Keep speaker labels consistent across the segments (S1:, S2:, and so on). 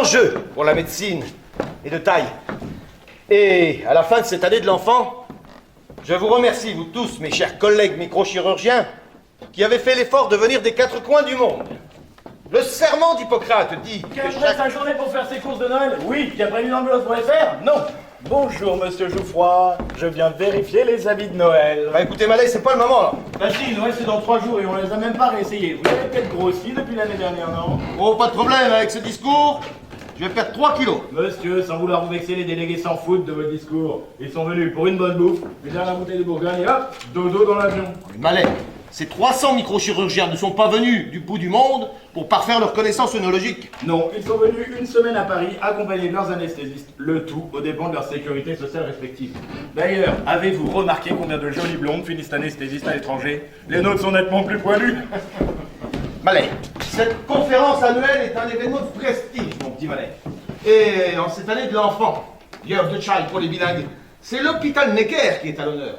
S1: enjeu pour la médecine est de taille. Et à la fin de cette année de l'enfant, je vous remercie, vous tous, mes chers collègues microchirurgiens, qui avez fait l'effort de venir des quatre coins du monde. Le serment d'Hippocrate dit que
S2: Qu'après sa journée pour faire ses courses de Noël? Oui. Qui a prévu l'enveloppe pour les faire? Non. Bonjour, monsieur Jouffroy. Je viens vérifier les habits de Noël.
S1: Bah écoutez, Malais, c'est pas le moment, là.
S2: Bah si, Noël c'est dans 3 jours et on les a même pas réessayés. Vous avez peut-être grossi depuis l'année dernière, non?
S1: Oh, pas de problème avec ce discours. Je vais perdre 3 kilos.
S2: Monsieur, sans vouloir vous vexer, les délégués s'en foutent de votre discours. Ils sont venus pour une bonne bouffe, une dernière bouteille de Bourgogne et hop, dodo dans l'avion.
S1: Malais, ces 300 microchirurgiens ne sont pas venus du bout du monde pour parfaire leurs connaissances œnologiques.
S2: Non, ils sont venus une semaine à Paris, accompagnés de leurs anesthésistes, le tout aux dépens de leur sécurité sociale respective. D'ailleurs, avez-vous remarqué combien de jolies blondes finissent anesthésistes à l'étranger? Les nôtres sont nettement plus poilus.
S1: Malais, cette conférence annuelle est un événement de prestige, mon petit Malais. Et en cette année de l'enfant, Year of the Child pour les bilingues, c'est l'hôpital Necker qui est à l'honneur.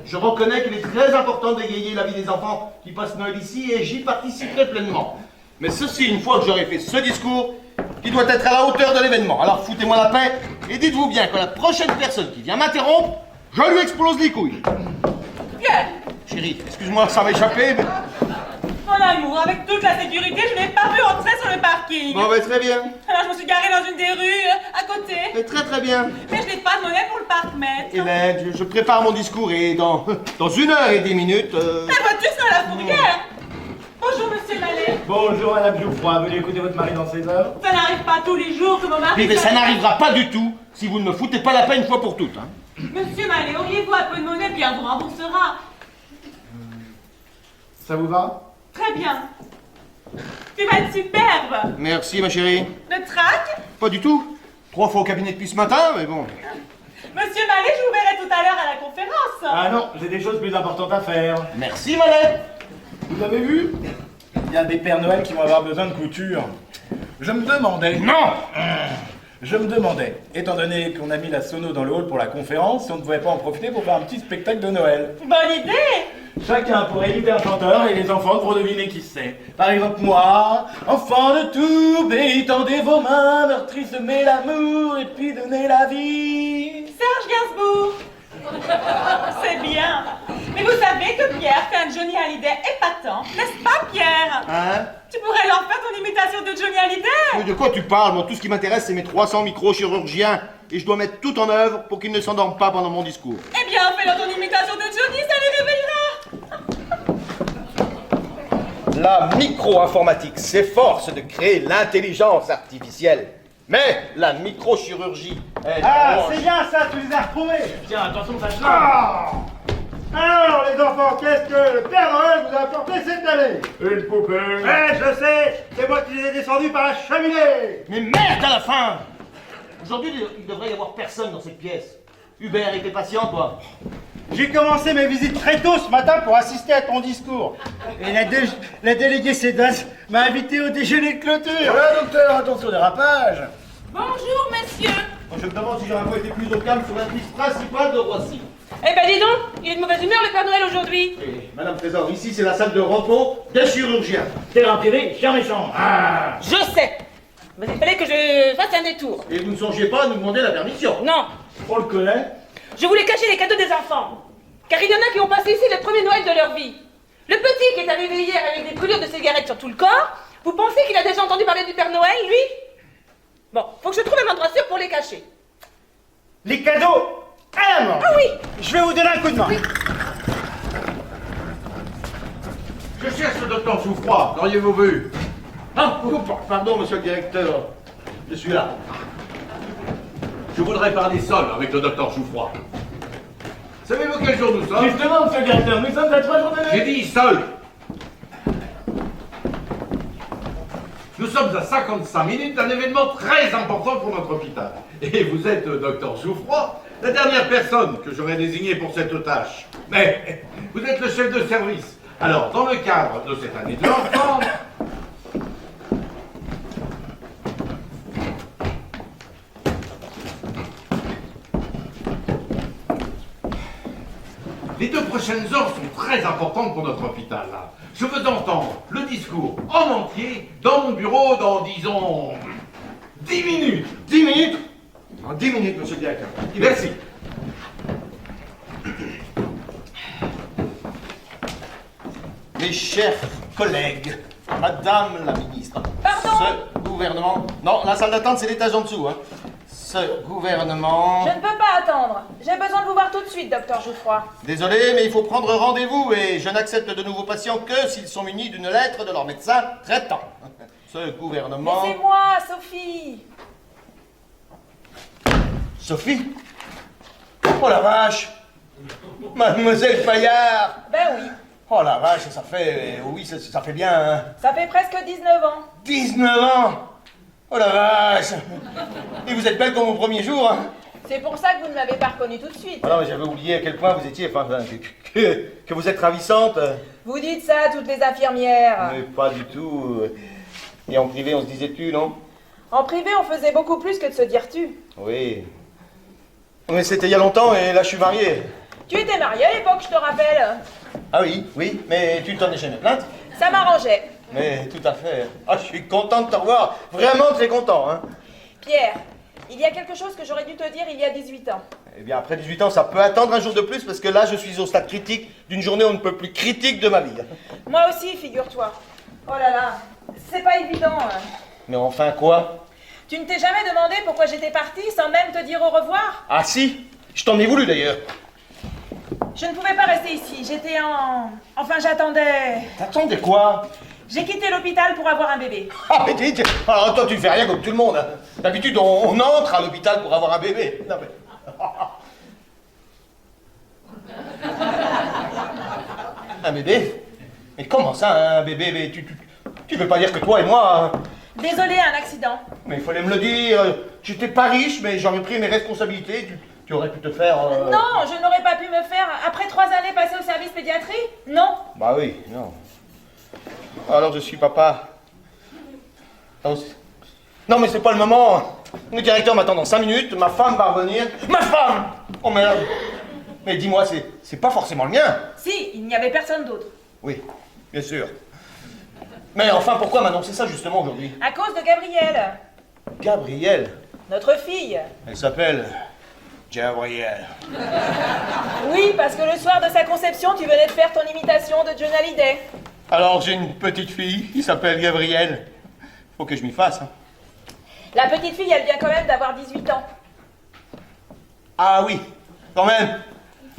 S1: Je reconnais qu'il est très important d'égayer la vie des enfants qui passent Noël ici et j'y participerai pleinement. Mais ceci, une fois que j'aurai fait ce discours, qui doit être à la hauteur de l'événement. Alors foutez-moi la paix et dites-vous bien que la prochaine personne qui vient m'interrompre, je lui explose les couilles.
S3: Pierre,
S1: Chérie, excuse-moi, ça m'a échappé, mais...
S3: mon amour, avec toute la sécurité, je n'ai pas vu entrer sur le parking.
S1: Bon, ben, très bien.
S3: Alors je me suis garée dans une des rues, à côté.
S1: Mais très très bien.
S3: Mais je n'ai pas de monnaie pour le parc-mètre.
S1: Hélène, je prépare mon discours et dans 1h10...
S3: La voiture sera à la fourrière. Bonjour, monsieur Mallet.
S2: Bonjour, madame Jouffroy. Veuillez écouter votre mari dans ses heures?
S3: Ça n'arrive pas tous les jours que mon mari...
S1: Oui, mais ça n'arrivera pas du tout si vous ne me foutez pas la paix une fois pour toutes. Hein.
S3: Monsieur Mallet, auriez-vous un peu de monnaie, puis on vous remboursera.
S2: Ça vous va?
S3: Très bien. Tu vas être superbe.
S1: Merci, ma chérie.
S3: Le trac?
S1: Pas du tout. 3 fois au cabinet depuis ce matin, mais bon.
S3: Monsieur Mallet, je vous verrai tout à l'heure à la conférence.
S2: Ah non, j'ai des choses plus importantes à faire.
S1: Merci, Malais.
S2: Vous avez vu? Il y a des Pères Noël qui vont avoir besoin de couture. Je me demandais...
S1: Non.
S2: Je me demandais, étant donné qu'on a mis la sono dans le hall pour la conférence, si on ne pouvait pas en profiter pour faire un petit spectacle de Noël.
S3: Bonne idée.
S2: Chacun pourrait imiter un chanteur et les enfants pour deviner qui c'est. Par exemple, moi, enfant de tout pays, tendez vos mains, meurtri, semez l'amour et puis donnez la vie.
S3: Serge Gainsbourg. C'est bien. Mais vous savez que Pierre fait un Johnny Hallyday épatant, n'est-ce pas, Pierre?
S1: Hein?
S3: Tu pourrais leur faire ton imitation de Johnny Hallyday.
S1: Mais de quoi tu parles? Moi, tout ce qui m'intéresse, c'est mes 300 microchirurgiens. Et je dois mettre tout en œuvre pour qu'ils ne s'endorment pas pendant mon discours.
S3: Eh bien, fais-leur ton imitation de Johnny, ça les réveillera.
S1: La micro-informatique s'efforce de créer l'intelligence artificielle. Mais la microchirurgie, elle...
S4: Ah, c'est bien ça, tu les as retrouvés.
S2: Tiens, attention, ça change.
S4: Ah. Alors, les enfants, qu'est-ce que le Père Noël vous a apporté cette année?
S2: Une poupée.
S4: Je sais, c'est moi qui les ai descendus par la cheminée.
S1: Mais merde à la fin! Aujourd'hui, il devrait y avoir personne dans cette pièce. Hubert, était patient, toi?
S4: J'ai commencé mes visites très tôt ce matin pour assister à ton discours. Et la déléguée Cédas m'a invité au déjeuner de clôture.
S2: Voilà, docteur, attention au dérapage.
S3: Bonjour, messieurs.
S1: Je me demande si j'aurais pas été plus au calme sur la piste principale de Roissy.
S3: Eh ben, dis donc, il est de mauvaise humeur, le Père Noël, aujourd'hui.
S1: Et, Madame Trésor, ici c'est la salle de repos des chirurgiens.
S2: Terrain privé, cher méchant. Ah.
S3: Je sais. Mais il fallait que je fasse un détour.
S1: Et vous ne songez pas à nous demander la permission.
S3: Non.
S2: On le connaît.
S3: Je voulais cacher les cadeaux des enfants. Car il y en a qui ont passé ici le premier Noël de leur vie. Le petit qui est arrivé hier avec des brûlures de cigarettes sur tout le corps, vous pensez qu'il a déjà entendu parler du Père Noël, lui? Bon, faut que je trouve un endroit sûr pour les cacher.
S4: Les cadeaux à la main.
S3: Ah oui.
S4: Je vais vous donner un coup de main.
S5: Je cherche le docteur Jouffroy, l'auriez-vous vu?
S1: Ah, pardon, monsieur le directeur. Je suis là.
S5: Je voudrais parler seul avec le docteur Jouffroy. Savez-vous quel jour nous sommes?
S2: Justement, monsieur le directeur, nous sommes à 3 jours de
S5: J'ai
S2: Noël.
S5: dit seul. Nous sommes à 55 minutes d'un événement très important pour notre hôpital. Et vous êtes, docteur Jouffroy, la dernière personne que j'aurais désignée pour cette tâche. Mais vous êtes le chef de service. Alors, dans le cadre de cette année de l'enfant... Les 2 prochaines heures sont très importantes pour notre hôpital. Là. Je veux entendre le discours en entier dans mon bureau dans, disons, 10 minutes.
S1: 10 minutes? En 10 minutes, monsieur le directeur.
S5: Merci.
S1: Mes chers collègues, madame la ministre.
S3: Pardon?
S1: Ce gouvernement... Non, la salle d'attente, c'est l'étage en dessous. Hein. Ce gouvernement...
S3: Je ne peux pas attendre. J'ai besoin de vous voir tout de suite, docteur Jouffroy.
S1: Désolé, mais il faut prendre rendez-vous et je n'accepte de nouveaux patients que s'ils sont munis d'une lettre de leur médecin traitant. Ce gouvernement...
S3: Mais c'est moi, Sophie.
S1: Sophie? Oh la vache! Mademoiselle Paillard!
S3: Ben oui.
S1: Oh la vache, ça fait... Oui, ça fait bien... Hein.
S3: Ça fait presque 19 ans.
S1: 19 ans! Oh la vache! Et vous êtes belle comme au premier jour, hein?
S3: C'est pour ça que vous ne m'avez pas reconnue tout de suite.
S1: Ah non, mais j'avais oublié à quel point vous étiez... Enfin, que vous êtes ravissante.
S3: Vous dites ça à toutes les infirmières.
S1: Mais pas du tout. Et en privé, on se disait tu, non?
S3: En privé, on faisait beaucoup plus que de se dire tu.
S1: Oui. Mais c'était il y a longtemps et là je suis marié.
S3: Tu étais marié à l'époque, je te rappelle.
S1: Ah oui, oui, mais tu t'en es jamais plainte?
S3: Ça m'arrangeait.
S1: Mais tout à fait. Ah, je suis content de te revoir. Vraiment très content, hein.
S3: Pierre, il y a quelque chose que j'aurais dû te dire il y a 18 ans.
S1: Eh bien, après 18 ans, ça peut attendre un jour de plus parce que là, je suis au stade critique d'une journée on ne peut plus critique de ma vie.
S3: Moi aussi, figure-toi. Oh là là, c'est pas évident. Hein.
S1: Mais enfin, quoi?
S3: Tu ne t'es jamais demandé pourquoi j'étais partie sans même te dire au revoir?
S1: Ah si, je t'en ai voulu d'ailleurs.
S3: Je ne pouvais pas rester ici, j'étais en... Enfin, j'attendais...
S1: T'attendais quoi?
S3: J'ai quitté l'hôpital pour avoir un bébé.
S1: Ah, mais dis, alors toi, tu fais rien comme tout le monde. Hein. D'habitude, on entre à l'hôpital pour avoir un bébé. Non, mais... Un bébé? Mais comment ça, un bébé? Mais tu veux pas dire que toi et moi... Hein...
S3: Désolée, un accident.
S1: Mais il fallait me le dire. J'étais pas riche, mais j'aurais pris mes responsabilités. Tu aurais pu te faire...
S3: Non, je n'aurais pas pu me faire après 3 années passées au service pédiatrie. Non.
S1: Bah oui, non. Alors je suis papa. Non mais c'est pas le moment. Le directeur m'attend dans 5 minutes, ma femme va revenir. Ma femme! Oh merde! Mais dis-moi, c'est pas forcément le mien.
S3: Si, il n'y avait personne d'autre.
S1: Oui, bien sûr. Mais enfin, pourquoi m'annoncer ça justement aujourd'hui?
S3: À cause de Gabrielle,
S1: Gabrielle.
S3: notre fille.
S1: Elle s'appelle... Gabrielle.
S3: Oui, parce que le soir de sa conception, tu venais de faire ton imitation de John Hallyday.
S1: Alors j'ai une petite fille qui s'appelle Gabrielle. Faut que je m'y fasse. Hein.
S3: La petite fille, elle vient quand même d'avoir 18 ans.
S1: Ah oui, quand même.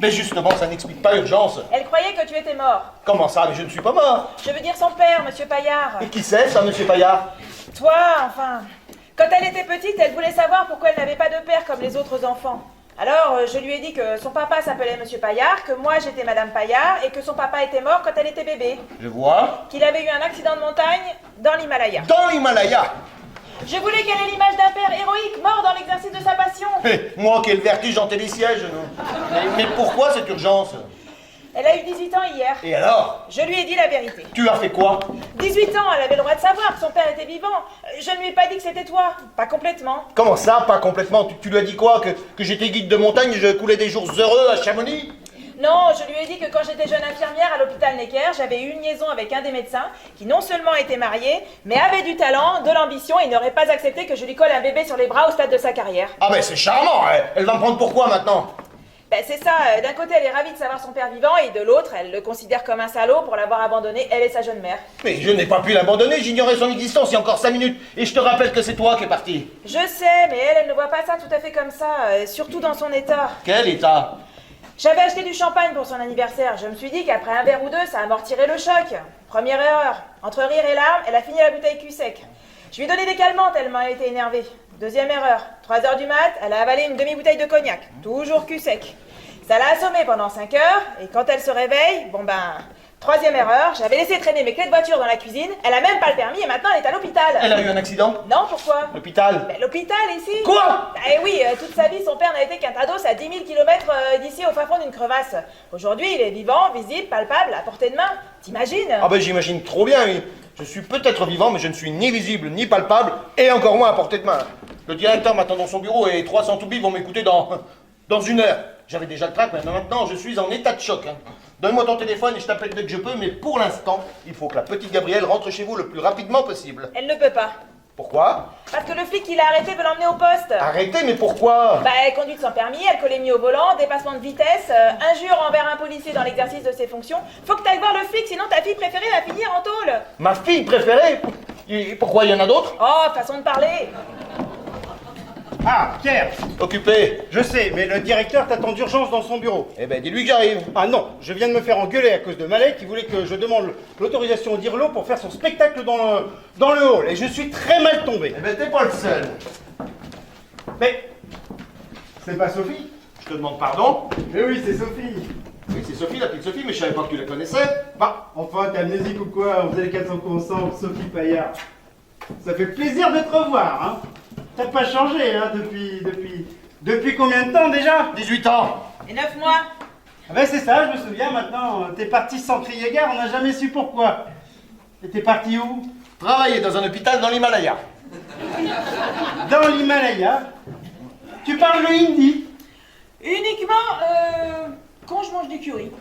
S1: Mais justement, ça n'explique pas l'urgence.
S3: Elle croyait que tu étais mort.
S1: Comment ça? Mais je ne suis pas mort.
S3: Je veux dire son père, monsieur Paillard.
S1: Et qui c'est, ça, monsieur Paillard?
S3: Toi, enfin... Quand elle était petite, elle voulait savoir pourquoi elle n'avait pas de père comme les autres enfants. Alors, je lui ai dit que son papa s'appelait monsieur Paillard, que moi j'étais madame Paillard, et que son papa était mort quand elle était bébé.
S1: Je vois.
S3: Qu'il avait eu un accident de montagne dans l'Himalaya.
S1: Dans l'Himalaya.
S3: Je voulais qu'elle ait l'image d'un père héroïque mort dans l'exercice de sa passion.
S1: Moi qui ai le vertige en télésiège, non. Mais pourquoi cette urgence?
S3: Elle a eu 18 ans hier.
S1: Et alors?
S3: Je lui ai dit la vérité.
S1: Tu as fait quoi?
S3: 18 ans, elle avait le droit de savoir que son père était vivant. Je ne lui ai pas dit que c'était toi. Pas complètement.
S1: Comment ça, pas complètement? Tu lui as dit quoi? Que j'étais guide de montagne et je coulais des jours heureux à Chamonix?
S3: Non, je lui ai dit que quand j'étais jeune infirmière à l'hôpital Necker, j'avais eu une liaison avec un des médecins qui non seulement était marié, mais avait du talent, de l'ambition et n'aurait pas accepté que je lui colle un bébé sur les bras au stade de sa carrière.
S1: Ah mais c'est charmant, hein. Elle va me prendre pour quoi maintenant?
S3: Ben c'est ça, d'un côté elle est ravie de savoir son père vivant et de l'autre elle le considère comme un salaud pour l'avoir abandonné, elle et sa jeune mère.
S1: Mais je n'ai pas pu l'abandonner, j'ignorais son existence il y a encore 5 minutes. Et je te rappelle que c'est toi qui es parti.
S3: Je sais, mais elle ne voit pas ça tout à fait comme ça, surtout dans son état.
S1: Quel état?
S3: J'avais acheté du champagne pour son anniversaire. Je me suis dit qu'après un verre ou deux, ça amortirait le choc. Première erreur. Entre rire et larmes, elle a fini la bouteille cul sec. Je lui ai donné des calmants tellement elle était énervée. Deuxième erreur. 3h du mat, elle a avalé une demi-bouteille de cognac. Toujours cul sec. Ça l'a assommée pendant 5 heures, et quand elle se réveille, bon ben... Troisième erreur, j'avais laissé traîner mes clés de voiture dans la cuisine, elle a même pas le permis et maintenant elle est à l'hôpital.
S1: Elle a eu un accident?
S3: Non, pourquoi?
S1: L'hôpital?
S3: Ben, l'hôpital ici.
S1: Quoi?
S3: Eh oui, toute sa vie, son père n'a été qu'un tados à 10 000 km d'ici au fin fond d'une crevasse. Aujourd'hui, il est vivant, visible, palpable, à portée de main. T'imagines?
S1: Ah ben j'imagine trop bien, oui. Je suis peut-être vivant, mais je ne suis ni visible, ni palpable, et encore moins à portée de main. Le directeur m'attend dans son bureau et 300 toubis vont m'écouter dans 1 heure. J'avais déjà le trac, mais maintenant je suis en état de choc. Hein. Donne-moi ton téléphone et je t'appelle dès que je peux, mais pour l'instant, il faut que la petite Gabrielle rentre chez vous le plus rapidement possible.
S3: Elle ne peut pas.
S1: Pourquoi?
S3: Parce que le flic qui l'a arrêté veut l'emmener au poste.
S1: Arrêtez, mais pourquoi?
S3: Bah, conduite sans permis, alcoolémie au volant, dépassement de vitesse, injure envers un policier dans l'exercice de ses fonctions. Faut que t'ailles voir le flic, sinon ta fille préférée va finir en tôle.
S1: Ma fille préférée? Et pourquoi il y en a d'autres?
S3: Oh, façon de parler.
S4: Ah, Pierre,
S1: Occupé.
S4: je sais, mais le directeur t'attend d'urgence dans son bureau.
S1: Eh ben, dis-lui que j'arrive.
S4: Ah non, je viens de me faire engueuler à cause de Malek qui voulait que je demande l'autorisation d'Irlo pour faire son spectacle dans le hall. Et je suis très mal tombé.
S1: Eh ben, t'es pas le seul.
S4: Mais c'est pas Sophie?
S1: Je te demande pardon.
S4: Mais oui, c'est Sophie.
S1: Oui, c'est Sophie, la petite Sophie, mais je savais pas que tu la connaissais.
S4: Bah, enfin, t'es amnésique ou quoi? On faisait les 400 coups ensemble, Sophie Paillard. Ça fait plaisir de te revoir, hein. T'as pas changé, hein, depuis combien de temps déjà?
S1: 18 ans.
S3: Et 9 mois.
S4: Ah ben c'est ça, je me souviens maintenant. T'es parti sans crier gare, on n'a jamais su pourquoi. Et t'es parti où?
S1: Travailler dans un hôpital dans l'Himalaya.
S4: Dans l'Himalaya. Tu parles le hindi?
S3: Uniquement, quand je mange du curry.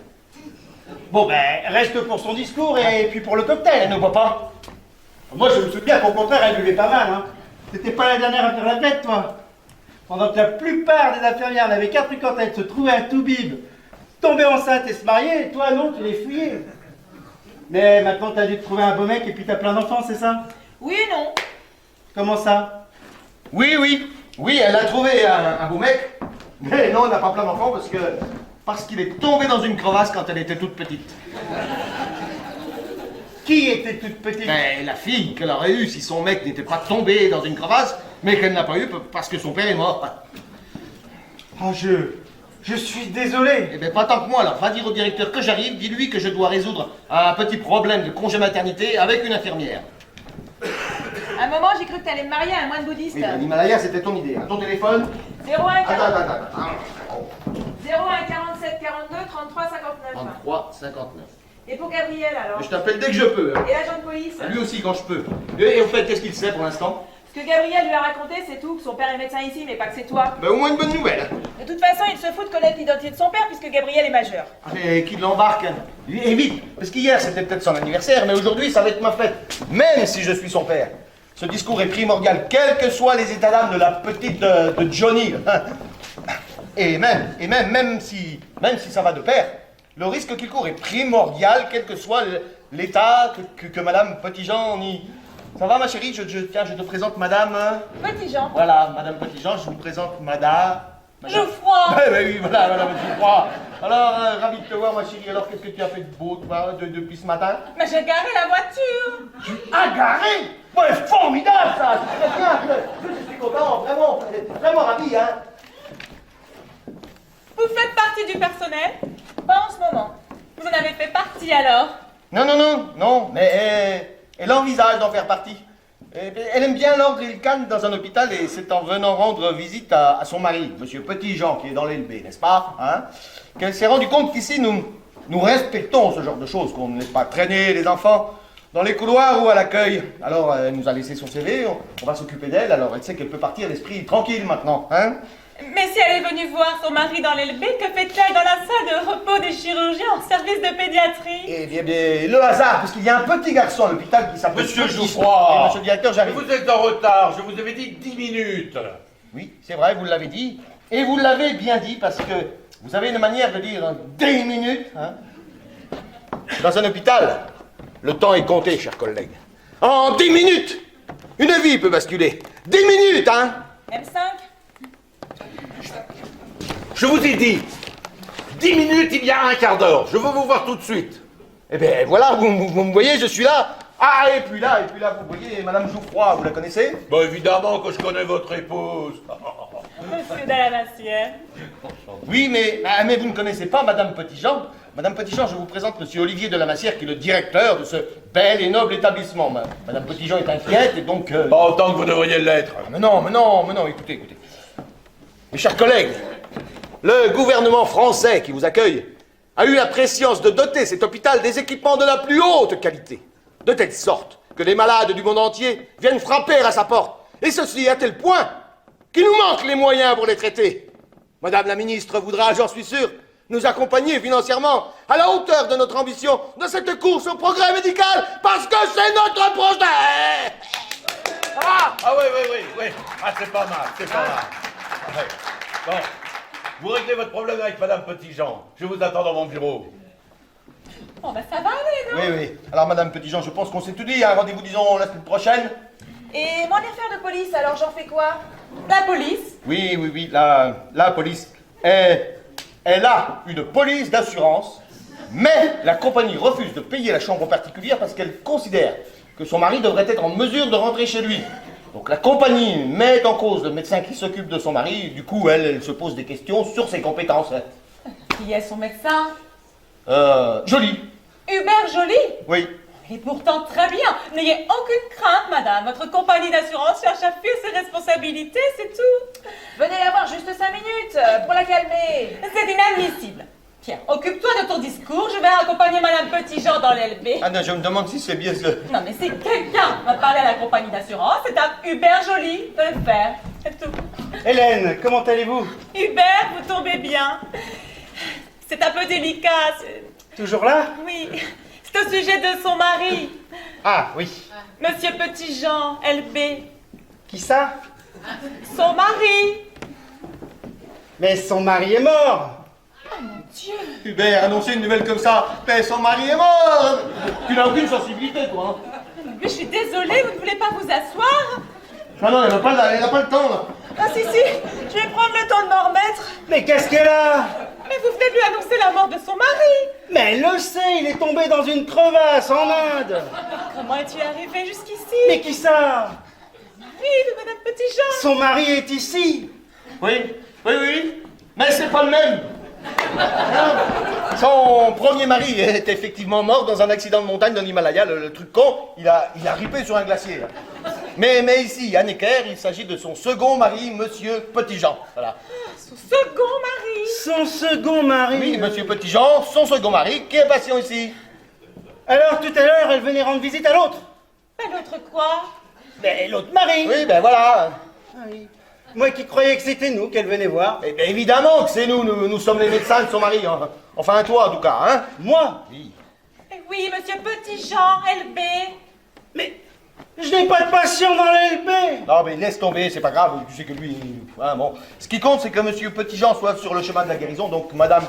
S4: Bon ben, reste pour son discours et puis pour le cocktail.
S1: Et nos papas?
S4: Moi je me souviens qu'au contraire, elle buvait pas mal, hein. T'étais pas la dernière à faire la fête, toi. Pendant que la plupart des infirmières n'avaient qu'un truc en tête, se trouver un toubib, tomber enceinte et se marier, et toi non, tu les fuyais. Mais maintenant t'as dû te trouver un beau mec et puis t'as plein d'enfants, c'est ça?
S3: Oui et non.
S4: Comment ça?
S1: Oui, oui. Oui, elle a trouvé un beau mec. Mais non, elle n'a pas plein d'enfants parce qu'il est tombé dans une crevasse quand elle était toute petite.
S4: Qui était toute petite?
S1: Ben, la fille qu'elle aurait eue si son mec n'était pas tombé dans une crevasse, mais qu'elle n'a pas eu parce que son père est mort.
S4: Oh, je suis désolé.
S1: Eh ben, pas tant que moi, alors. Va dire au directeur que j'arrive, dis-lui que je dois résoudre un petit problème de congé maternité avec une infirmière.
S3: À un moment, j'ai cru que t'allais me marier à un moine bouddhiste.
S1: Oui, ben, l'Himalaya, c'était ton idée. Hein. Ton téléphone?
S3: 01
S1: Attends.
S3: 01 47 42 33 59.
S1: 33 59.
S3: Et pour Gabriel alors?
S1: Mais je t'appelle dès que je peux. Hein.
S3: Et l'agent de police?
S1: Lui aussi quand je peux. Et au fait, qu'est-ce qu'il sait pour l'instant?
S3: Ce que Gabriel lui a raconté, c'est tout, que son père est médecin ici, mais pas que c'est toi.
S1: Ben, au moins une bonne nouvelle.
S3: De toute façon, il se fout de connaître l'identité de son père puisque Gabriel est majeur.
S1: Et qu'il l'embarque. Et vite, parce qu'hier c'était peut-être son anniversaire, mais aujourd'hui ça va être ma fête. Même si je suis son père. Ce discours est primordial, quels que soient les états d'âme de la petite de Johnny. Et même si ça va de pair, le risque qu'il court est primordial, quel que soit l'état que Madame Petitjean y... Ça va ma chérie, tiens, je te présente Madame...
S3: Petit Jean.
S1: Voilà, Madame Petitjean, je vous présente Madame...
S3: Geoffroy.
S1: Oui, voilà, Madame Geoffroy. Alors, ravi de te voir ma chérie, alors qu'est-ce que tu as fait de beau, toi, depuis ce matin?
S3: Mais j'ai garé la voiture.
S1: Agarré? Ouais, formidable ça! C'est très bien, je suis content, vraiment ravi, hein?
S3: Vous faites partie du personnel? Pas en ce moment. Vous en avez fait partie alors?
S1: Non, mais elle envisage d'en faire partie. Elle aime bien l'ordre et le calme dans un hôpital et c'est en venant rendre visite à son mari, Monsieur Petitjean, qui est dans l'LB, n'est-ce pas, hein, qu'elle s'est rendue compte qu'ici, nous respectons ce genre de choses, qu'on ne laisse pas traîner les enfants dans les couloirs ou à l'accueil. Alors, elle nous a laissé son CV, on va s'occuper d'elle, alors elle sait qu'elle peut partir l'esprit tranquille maintenant, hein.
S3: Mais si elle est venue voir son mari dans l'LB, que fait-elle dans la salle de repos des chirurgiens en service de pédiatrie?
S1: Eh bien, le hasard, parce qu'il y a un petit garçon à l'hôpital qui s'appelle...
S5: Monsieur
S1: Petit-
S5: Geoffroy.
S1: Eh, monsieur le directeur, j'arrive.
S5: Vous êtes en retard, je vous avais dit 10 minutes.
S1: Oui, c'est vrai, vous l'avez dit. Et vous l'avez bien dit, parce que vous avez une manière de dire 10 minutes. Hein. Dans un hôpital, le temps est compté, chers collègues. En 10 minutes, une vie peut basculer. 10 minutes, hein.
S3: M5?
S5: Je vous ai dit 10 minutes, il y a un quart d'heure. Je veux vous voir tout de suite.
S1: Eh bien, voilà, vous me voyez, je suis là. Ah, et puis là, vous voyez, Madame Geoffroy, vous la connaissez?
S5: Bah évidemment que je connais votre épouse.
S3: Monsieur Dalamassière.
S1: Oui, mais vous ne connaissez pas Madame Petitjean. Madame Petitjean, je vous présente Monsieur Olivier de la Massière, qui est le directeur de ce bel et noble établissement. Madame Petitjean est inquiète, et donc...
S5: Pas autant que vous devriez l'être.
S1: Mais non, écoutez. Mes chers collègues, le gouvernement français qui vous accueille a eu la prescience de doter cet hôpital des équipements de la plus haute qualité, de telle sorte que les malades du monde entier viennent frapper à sa porte. Et ceci à tel point qu'il nous manque les moyens pour les traiter. Madame la ministre voudra, j'en suis sûr, nous accompagner financièrement à la hauteur de notre ambition de cette course au progrès médical, parce que c'est notre projet. Ah!
S5: Ah oui. Ah, c'est pas mal, c'est pas mal. Ouais. Bon, vous réglez votre problème avec Madame Petitjean. Je vous attends dans mon bureau.
S3: Bon, bah ça va aller, non?
S1: Oui. Alors, Madame Petitjean, je pense qu'on s'est tout dit. Hein. Rendez-vous, disons, la semaine prochaine.
S3: Et mon affaire de police, alors j'en fais quoi? La police?
S1: Oui. La police. Elle a une police d'assurance, mais la compagnie refuse de payer la chambre particulière parce qu'elle considère que son mari devrait être en mesure de rentrer chez lui. Donc la compagnie met en cause le médecin qui s'occupe de son mari, du coup elle se pose des questions sur ses compétences.
S3: Qui est son médecin?
S1: Jolie.
S3: Hubert Joly?
S1: Oui.
S3: Et pourtant très bien. N'ayez aucune crainte, madame. Votre compagnie d'assurance cherche à fuir ses responsabilités, c'est tout. Venez la voir juste 5 minutes pour la calmer. C'est inadmissible. Pierre, occupe-toi de ton discours. Je vais accompagner madame Petitjean dans l'LB.
S1: Ah non, je me demande si c'est bien ce...
S3: Non, mais si quelqu'un va parler à la compagnie d'assurance, c'est à Hubert Joly de le faire. C'est tout.
S4: Hélène, comment allez-vous?
S3: Hubert, vous tombez bien. C'est un peu délicat.
S4: Toujours là?
S3: Oui. C'est au sujet de son mari,
S4: Ah, oui.
S3: Monsieur Petitjean, LB.
S4: Qui ça?
S3: Son mari.
S4: Mais son mari est mort.
S3: Dieu.
S1: Hubert, annoncer une nouvelle comme ça, mais son mari est mort. Tu n'as aucune sensibilité, toi. Hein.
S3: Mais je suis désolée, vous ne voulez pas vous asseoir?
S1: Non, elle n'a pas le temps, là.
S3: Ah si, je vais prendre le temps de m'en remettre.
S4: Mais qu'est-ce qu'elle a?
S3: Mais vous venez de lui annoncer la mort de son mari.
S4: Mais elle le sait, il est tombé dans une crevasse en Inde.
S3: Comment es-tu arrivé jusqu'ici?
S4: Mais qui ça?
S3: Oui, de madame Petitjean.
S4: Son mari est ici.
S1: Oui, mais c'est pas le même. Son premier mari est effectivement mort dans un accident de montagne dans l'Himalaya, le truc con, il a ripé sur un glacier. Mais ici, à Necker, il s'agit de son second mari, Monsieur Petitjean. Voilà.
S3: Son second mari.
S4: Son second mari.
S1: Oui, Monsieur Petitjean, son second mari, qui est patient ici.
S4: Alors tout à l'heure, elle venait rendre visite à l'autre.
S3: Ben l'autre quoi?
S4: Mais l'autre mari.
S1: Oui, ben voilà.
S4: Ah oui. Moi qui croyais que c'était nous qu'elle venait voir.
S1: Eh bien évidemment que c'est nous sommes les médecins de son mari. Hein. Enfin, toi en tout cas, hein.
S4: Moi?
S1: Oui.
S3: Oui, monsieur Petitjean, LB.
S4: Mais je n'ai pas de patient dans l'LB.
S1: Non, mais laisse tomber, c'est pas grave, tu sais que lui... Hein, bon. Ce qui compte, c'est que Monsieur Petitjean soit sur le chemin de la guérison, donc Madame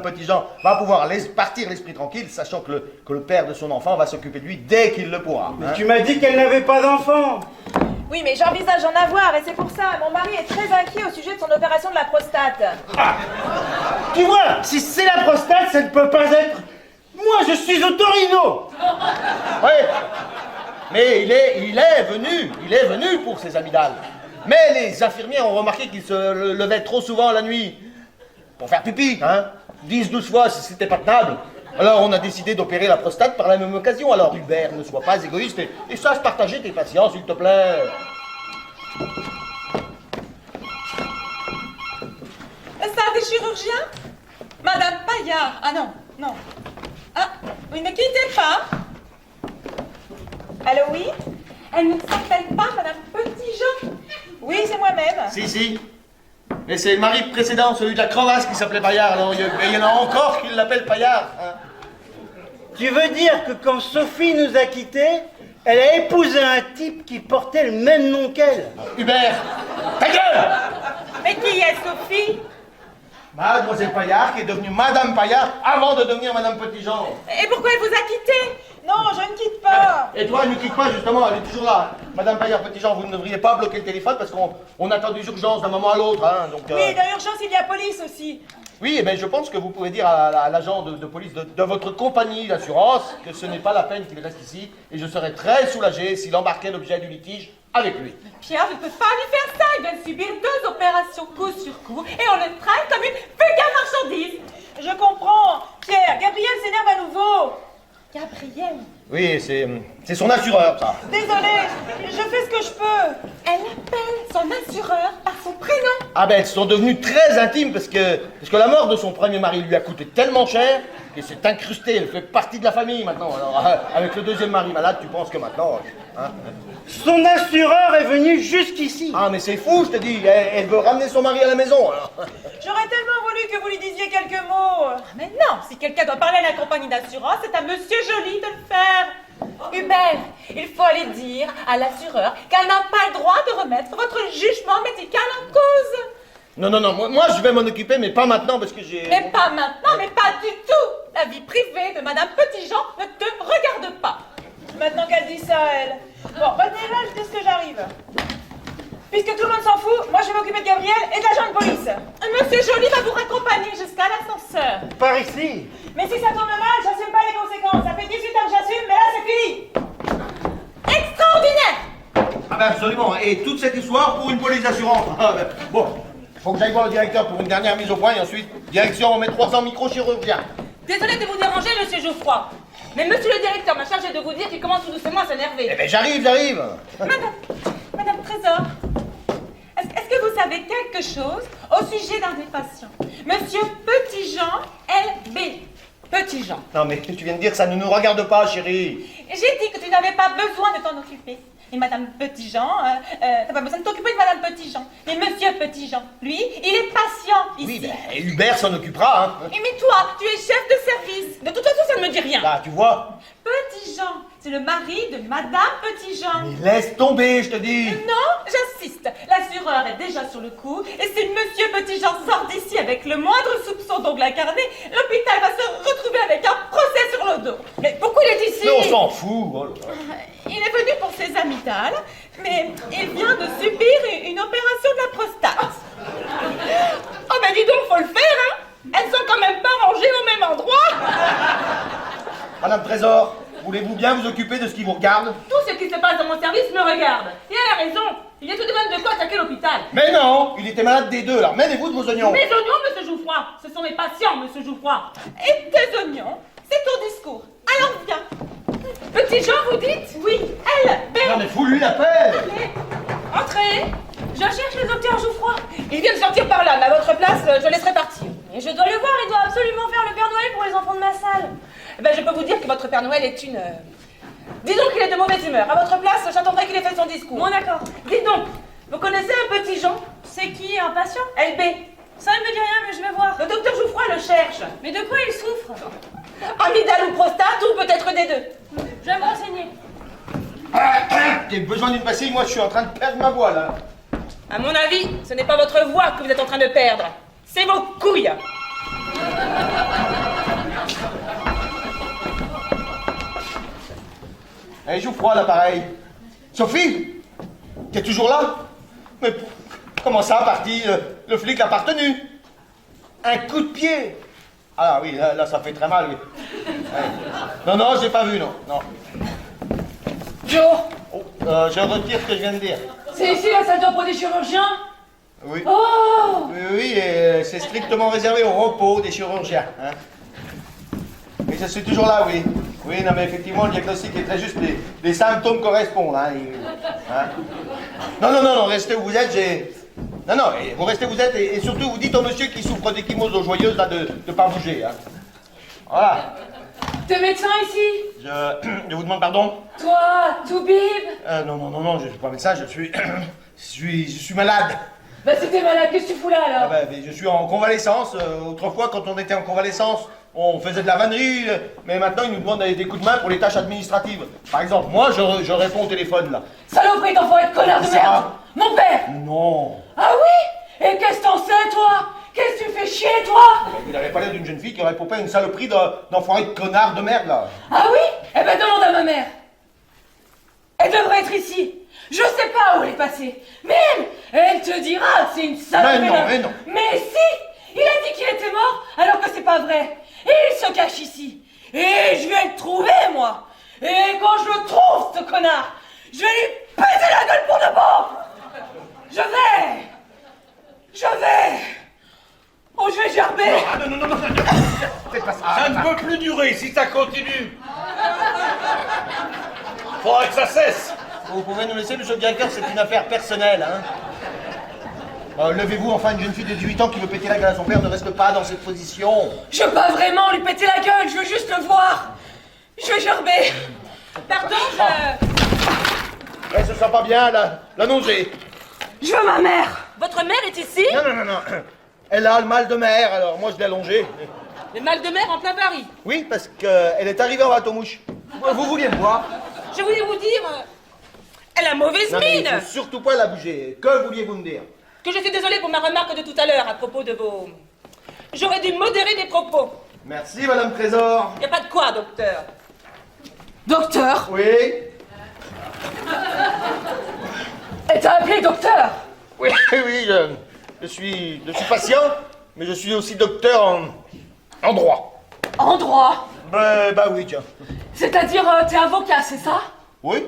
S1: Petitjean va pouvoir partir l'esprit tranquille, sachant que le père de son enfant va s'occuper de lui dès qu'il le pourra.
S4: Mais
S1: hein.
S4: tu m'as dit qu'elle n'avait pas d'enfant.
S3: Oui, mais j'envisage d'en avoir et c'est pour ça. Mon mari est très inquiet au sujet de son opération de la prostate.
S4: Tu vois, si c'est la prostate, ça ne peut pas être... Moi, je suis Otorino.
S1: Oui, mais il est venu pour ses amygdales. Mais les infirmières ont remarqué qu'il se levait trop souvent la nuit pour faire pipi, hein. 10-12 fois si c'était pas tenable. Alors on a décidé d'opérer la prostate par la même occasion. Alors Hubert, ne sois pas égoïste et sache partager tes patients, s'il te plaît.
S3: C'est un des chirurgiens? Madame Paillard. Ah non. Ah, oui, ne quittez pas. Allô, oui? Elle ne s'appelle pas Madame Petitjean? Oui, c'est moi-même.
S1: Si. Mais c'est le mari précédent, celui de la crevasse qui s'appelait Paillard. Alors il y en a encore qui l'appellent Paillard. Hein.
S4: Tu veux dire que quand Sophie nous a quittés, elle a épousé un type qui portait le même nom qu'elle?
S1: Hubert, ta gueule!
S3: Mais qui est Sophie?
S1: Mademoiselle Paillard qui est devenue Madame Paillard avant de devenir Madame Petitjean.
S3: Et pourquoi elle vous a quitté? Non, je ne quitte pas.
S1: Et toi, ne quitte pas justement, elle est toujours là. Madame Paillard Petitjean, vous ne devriez pas bloquer le téléphone parce qu'on attend des urgences d'un moment à l'autre. Hein, donc,
S3: Oui, dans l'urgence, il y a police aussi.
S1: Oui, eh bien, je pense que vous pouvez dire à l'agent de police de votre compagnie d'assurance que ce n'est pas la peine qu'il reste ici et je serais très soulagé s'il embarquait l'objet du litige avec lui.
S3: Pierre ne peut pas lui faire ça. Il vient de subir 2 opérations coup sur coup et on le traite comme une vulgaire marchandise. Je comprends. Pierre, Gabriel s'énerve à nouveau. Gabriel?
S1: Oui, c'est son assureur, ça.
S3: Désolée, je fais ce que je peux. Elle appelle son assureur par son prénom.
S1: Ah ben, elles sont devenues très intimes parce que la mort de son premier mari lui a coûté tellement cher qu'elle s'est incrustée, elle fait partie de la famille maintenant. Alors, avec le deuxième mari malade, tu penses que maintenant... Hein,
S4: Son assureur est venu jusqu'ici.
S1: Ah mais c'est fou, je te dis, elle veut ramener son mari à la maison, alors.
S3: J'aurais tellement voulu que vous lui disiez quelques mots. Mais non, si quelqu'un doit parler à la compagnie d'assurance, c'est à Monsieur Joly de le faire. Hubert, il faut aller dire à l'assureur qu'elle n'a pas le droit de remettre votre jugement médical en cause.
S1: Non, moi je vais m'en occuper, mais pas maintenant parce que j'ai...
S3: Mais pas maintenant, mais pas du tout. La vie privée de Madame Petitjean ne te regarde pas. Maintenant qu'elle dit ça, elle. Bon, retenez là jusqu'à ce que j'arrive. Puisque tout le monde s'en fout, moi je vais m'occuper de Gabriel et de l'agent de police. Monsieur Joly va vous raccompagner jusqu'à l'ascenseur.
S4: Par ici.
S3: Mais si ça tourne mal, j'assume pas les conséquences. Ça fait 18 ans que j'assume, mais là c'est fini. Extraordinaire.
S1: Ah ben absolument, et toute cette histoire pour une police d'assurance. Ah ben, bon, faut que j'aille voir le directeur pour une dernière mise au point et ensuite, direction, on met 300 microchirurgiens.
S3: Désolé de vous déranger, monsieur Geoffroy. Mais monsieur le directeur m'a chargé de vous dire qu'il commence tout doucement à s'énerver.
S1: Eh ben j'arrive.
S3: Madame Trésor, est-ce que vous savez quelque chose au sujet d'un des patients? Monsieur Petitjean, LB. Petitjean.
S1: Non mais tu viens de dire que ça ne nous regarde pas, chérie.
S3: J'ai dit que tu n'avais pas besoin de t'en occuper. Et Madame Petitjean, t'as pas besoin de t'occuper de Madame Petitjean. Mais Monsieur Petitjean, lui, il est patient ici.
S1: Oui, ben Hubert s'en occupera, hein.
S3: Et mais toi, tu es chef de service. De toute façon, ça ne me dit rien.
S1: Là, tu vois.
S3: Petitjean, c'est le mari de Madame Petitjean.
S1: Mais laisse tomber, je te dis.
S3: Non, j'insiste. L'assureur est déjà sur le coup. Et si Monsieur Petitjean sort d'ici avec le moindre soupçon d'ongle incarné, l'hôpital va se retrouver avec un procès sur le dos. Mais pourquoi il est ici?
S1: Mais on s'en fout. Oh là là.
S3: Il est venu pour ses amygdales, mais il vient de subir une opération de la prostate. Oh ben dis donc, faut le faire, hein. Elles sont quand même pas rangées au même endroit.
S1: Madame Trésor, voulez-vous bien vous occuper de ce qui vous regarde?
S3: Tout ce qui se passe dans mon service me regarde. Et elle a raison. Il y a tout de même de quoi attaquer l'hôpital.
S1: Mais non, il était malade des deux, alors menez-vous de vos oignons.
S3: Mes oignons, monsieur Jouffroy. Ce sont mes patients, monsieur Jouffroy. Et tes oignons, c'est ton discours. Alors viens. Petit Jean, vous dites? Oui, elle,
S1: Non mais fous-lui la paix.
S3: Allez, entrez. Je cherche le docteur Jouffroy. Il vient de sortir par là, mais à votre place, je laisserai partir.
S6: Mais je dois le voir, il doit absolument faire le Père Noël pour les enfants de ma salle.
S3: Eh ben, je peux vous dire que votre Père Noël est une... Disons qu'il est de mauvaise humeur. À votre place, j'attendrai qu'il ait fait son discours.
S6: Bon, d'accord.
S3: Dites donc, vous connaissez un petit Jean?
S6: C'est qui, un patient?
S3: LB.
S6: Ça ne me dit rien, mais je vais voir.
S3: Le docteur Jouffroy le cherche.
S6: Mais de quoi il souffre?
S3: Amygdale ou prostate, ou peut-être des deux.
S6: Je vais me renseigner.
S1: J'ai besoin d'une pastille, moi je suis en train de perdre ma voix là.
S3: À mon avis, ce n'est pas votre voix que vous êtes en train de perdre. C'est vos couilles.
S1: Elle joue froid l'appareil. Sophie, t'es toujours là? Mais comment ça, parti? Le flic l'a pas retenu. Un coup de pied. Ah oui, là ça fait très mal, oui. Ouais. Non, j'ai pas vu, non.
S6: Joe,
S1: Oh, je retire ce que je viens de dire.
S6: c'est ici la salle de repos des chirurgiens?
S1: Oui.
S6: Oh!
S1: Oui, et c'est strictement réservé au repos des chirurgiens. Hein. Mais je suis toujours là, oui. Oui, non, mais effectivement, le diagnostic est très juste. Les symptômes correspondent. Hein, Non, restez où vous êtes, Non, vous restez où vous êtes et surtout vous dites au monsieur qui souffre d'échymose aux joyeuses là, de ne pas bouger. Hein. Voilà.
S6: T'es médecin ici?
S1: Je vous demande pardon?
S6: Toi, Toubib?
S1: Non, je suis pas médecin, je suis malade.
S6: Bah si t'es malade, qu'est-ce que tu fous là alors?
S1: Mais je suis en convalescence. Autrefois, quand on était en convalescence, on faisait de la vannerie, mais maintenant ils nous demandent des coups de main pour les tâches administratives. Par exemple, moi, je réponds au téléphone là.
S6: Saloperie d'enfoiré de connard de
S1: Ça
S6: merde!
S1: va.
S6: Mon père!
S1: Non.
S6: Ah oui? Et qu'est-ce que t'en sais, toi? Qu'est-ce que tu fais chier, toi?
S1: Vous n'avez pas l'air d'une jeune fille qui aurait pour pas une saloperie d'enfoiré de connard de merde là.
S6: Ah oui? Eh ben demande à ma mère. Elle devrait être ici. Je sais pas où elle est passée. Mais elle te dira que c'est une saloperie.
S1: Mais non.
S6: Mais si! Il a dit qu'il était mort alors que c'est pas vrai. Et il se cache ici. Et je vais le trouver, moi. Et quand je le trouve, ce connard, je vais lui péter la gueule pour de bon. Je vais. Oh, je vais gerber.
S1: Ah, non. Faites pas ça.
S5: Ça ne peut plus durer si ça continue. Faudrait que ça cesse.
S1: Vous pouvez nous laisser, monsieur le directeur, c'est une affaire personnelle. Hein. Levez-vous, enfin, une jeune fille de 18 ans qui veut péter la gueule à son père ne reste pas dans cette position.
S6: Je veux pas vraiment lui péter la gueule, je veux juste le voir. Je vais gerber.
S3: Pardon,
S1: Elle se sent pas bien, la nausée.
S6: Je veux ma mère.
S3: Votre mère est ici?
S1: Non. Elle a le mal de mer, alors moi je l'ai allongée.
S3: Le mal de mer en plein Paris.
S1: Oui, parce qu'elle est arrivée en bateau-mouche. Vous vouliez me voir?
S3: Je voulais vous dire... elle a mauvaise
S1: Non, mais il
S3: mine.
S1: faut surtout pas la bouger. Que vouliez-vous me dire?
S3: Que je suis désolée pour ma remarque de tout à l'heure à propos de vos... J'aurais dû modérer mes propos.
S1: Merci, Madame Trésor.
S3: Y a pas de quoi, docteur.
S6: Docteur?
S1: Oui?
S6: Elle t'a appelé docteur?
S1: Oui, oui, je suis patient, mais je suis aussi docteur en droit.
S6: En droit?
S1: Bah oui, tiens.
S6: C'est-à-dire, t'es avocat, c'est ça?
S1: Oui?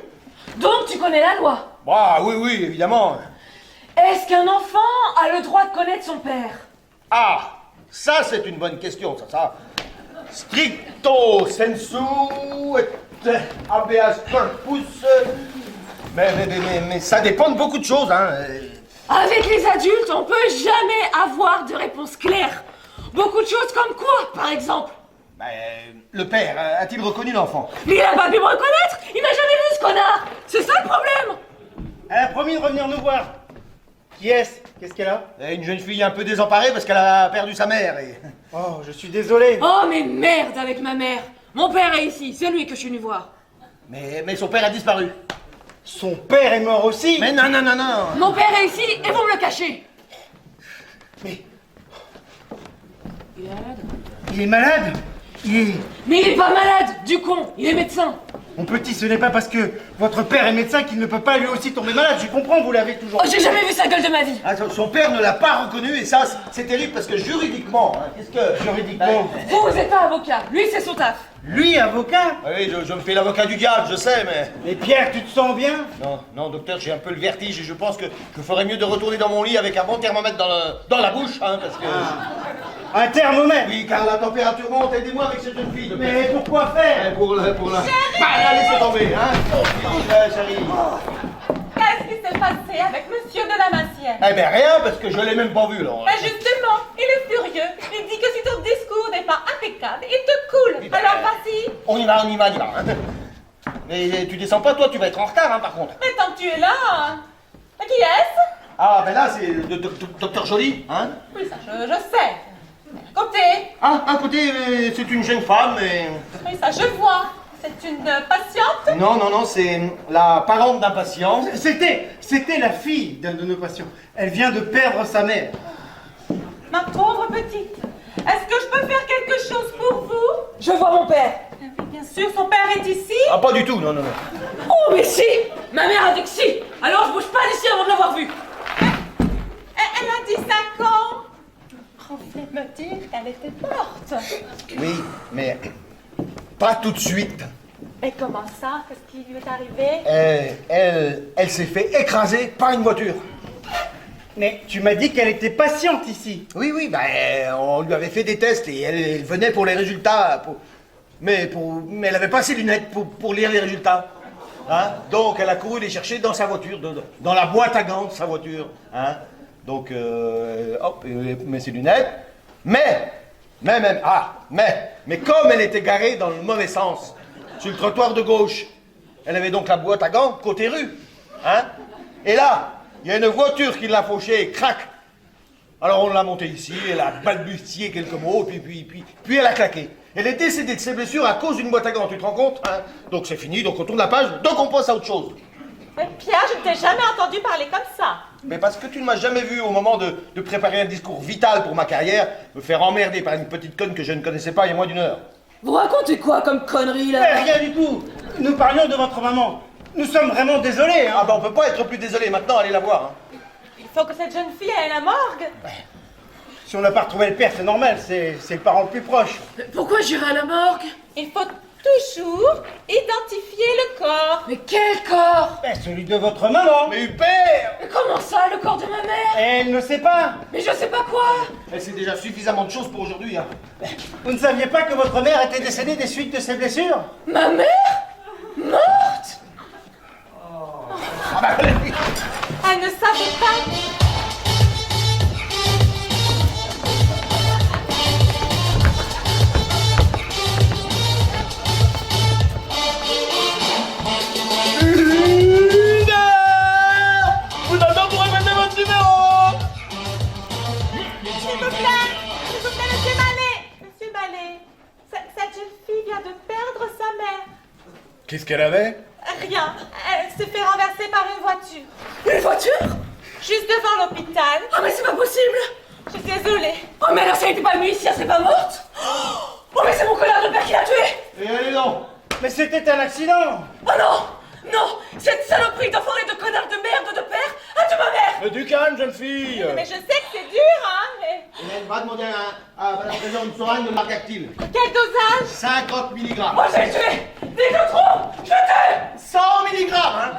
S6: Donc tu connais la loi?
S1: Bah oui, oui, évidemment.
S6: Est-ce qu'un enfant a le droit de connaître son père?
S1: Ah, ça c'est une bonne question, ça. Stricto sensu et habeas corpus. Mais ça dépend de beaucoup de choses, hein.
S6: Avec les adultes, on peut jamais avoir de réponse claire. Beaucoup de choses comme quoi, par exemple?
S1: Ben, le père, a-t-il reconnu l'enfant?
S6: Mais il a pas pu me reconnaître. Il m'a jamais vu, ce connard. C'est ça le problème.
S4: Elle a promis de revenir nous voir. Qui est-ce? Qu'est-ce qu'elle a?
S1: Une jeune fille un peu désemparée parce qu'elle a perdu sa mère et...
S4: Oh, je suis désolé.
S6: Oh, mais merde avec ma mère. Mon père est ici, c'est lui que je suis venu voir.
S1: Mais son père a disparu.
S4: Son père est mort aussi.
S1: Mais non.
S6: Mon père est ici et vous me le cachez.
S4: Mais
S6: Il est malade.
S4: il est malade.
S6: Mais il est pas malade, du con. Il est médecin.
S4: Mon petit, ce n'est pas parce que votre père est médecin qu'il ne peut pas lui aussi tomber malade. Je comprends, vous l'avez toujours.
S6: Oh, j'ai jamais vu sa gueule de ma vie.
S1: Ah, son père ne l'a pas reconnu et ça, c'est terrible parce que juridiquement, hein, qu'est-ce que...
S4: Juridiquement.
S6: Vous êtes pas avocat. Lui, c'est son taf.
S4: Lui, avocat?
S1: Oui, je me fais l'avocat du diable, je sais, mais...
S4: Mais Pierre, tu te sens bien?
S1: Non, docteur, j'ai un peu le vertige et je pense que je ferais mieux de retourner dans mon lit avec un bon thermomètre dans la bouche, hein, parce que...
S4: Un thermomètre?
S1: Oui, car la température monte, aidez-moi avec cette jeune fille, docteur.
S4: Mais pourquoi faire?
S1: Pour la... Bah, laissez tomber, hein. Chérie.
S3: Qu'est-ce qui s'est passé avec monsieur de la Massière?
S1: Eh ben rien, parce que je l'ai même pas vu, là.
S3: Ben justement, il est furieux. Il dit que si ton discours n'est pas impeccable, il te coule.
S1: Oui, ben,
S3: Alors vas-y.
S1: On y va. Hein. Mais tu descends pas, toi, tu vas être en retard, hein, par contre.
S3: Mais tant que tu es là. Mais qui est-ce?
S1: Ah, ben là, c'est le docteur Joly, hein.
S3: Oui, ça, je sais. Côté.
S1: Ah, à côté, c'est une jeune femme, et...
S3: Oui, ça, je vois. C'est une patiente?
S1: Non, c'est la parente d'un patient.
S4: C'était la fille d'un de nos patients. Elle vient de perdre sa mère.
S3: Ma pauvre petite. Est-ce que je peux faire quelque chose pour vous?
S6: Je vois mon père.
S3: Oui, bien sûr, son père est ici.
S1: Ah, pas du tout, non.
S6: Oh, mais si. Ma mère a dit que si. Alors je bouge pas d'ici avant de l'avoir vu.
S3: Elle a dit ça quand? On voulait me dire qu'elle était morte.
S1: Oui, mais pas tout de suite.
S3: Et comment ça? Qu'est-ce qui lui est arrivé?
S1: Elle s'est fait écraser par une voiture.
S4: Mais tu m'as dit qu'elle était patiente ici.
S1: Oui, ben, on lui avait fait des tests et elle venait pour les résultats. Mais elle avait pas ses lunettes pour lire les résultats. Hein? Donc elle a couru les chercher dans sa voiture, dans la boîte à gants de sa voiture. Hein? Donc, hop, elle met ses lunettes. Mais comme elle était garée dans le mauvais sens, sur le trottoir de gauche, elle avait donc la boîte à gants côté rue. Hein? Et là, il y a une voiture qui l'a fauchée et crac. Alors on l'a montée ici, elle a balbutié quelques mots, puis elle a claqué. Elle est décédée de ses blessures à cause d'une boîte à gants, tu te rends compte, hein? Donc c'est fini, donc on tourne la page, donc on passe à autre chose.
S3: Mais Pierre, je ne t'ai jamais entendu parler comme ça.
S1: Mais parce que tu ne m'as jamais vu au moment de préparer un discours vital pour ma carrière, me faire emmerder par une petite conne que je ne connaissais pas il y a moins d'une heure.
S6: Vous racontez quoi comme connerie là?
S4: Mais rien du tout. Nous parlions de votre maman. Nous sommes vraiment désolés.
S1: Ah ben on peut pas être plus désolé, maintenant allez la voir. Hein.
S3: Il faut que cette jeune fille aille à la morgue.
S4: Si on n'a pas retrouvé le père, c'est normal. C'est le parent le plus proche.
S6: Pourquoi j'irai à la morgue?
S3: Il faut toujours identifier le corps.
S6: Mais quel corps?
S4: Ben, celui de votre maman.
S1: Mais Hubert!
S6: Mais comment ça, le corps de ma mère?
S4: Elle ne sait pas.
S6: Mais je sais pas quoi.
S1: Mais c'est déjà suffisamment de choses pour aujourd'hui. Hein.
S4: Vous ne saviez pas que votre mère était décédée des suites de ses blessures?
S6: Ma mère? Morte?
S3: Elle ne savait pas.
S1: Vous attendez pour répéter votre numéro!
S3: S'il vous plaît, Monsieur Ballet. Monsieur Ballet, cette jeune fille vient de perdre sa mère.
S2: qu'elle avait?
S3: Rien. Elle s'est fait renverser par une voiture.
S6: Une voiture?
S3: Juste devant l'hôpital.
S6: Ah mais c'est pas possible!
S3: Je suis désolée.
S6: Oh mais alors ça n'était pas lui ici, elle serait pas morte? Oh mais c'est mon connard de père qui l'a tué!
S4: Et allez donc. Mais c'était un accident.
S6: Oh non! Non! Cette saloperie d'enfoiré de connard de merde de père a tué ma mère!
S2: Mais du calme, jeune fille!
S3: Mais je sais que c'est dur, hein, mais...
S1: Et elle va demander à Madame Président une seringue de margactile.
S3: Quel dosage?
S1: 50 mg.
S6: Moi je vais le tuer! Dès que je le trouve, je le tue!
S1: 100 mg, hein.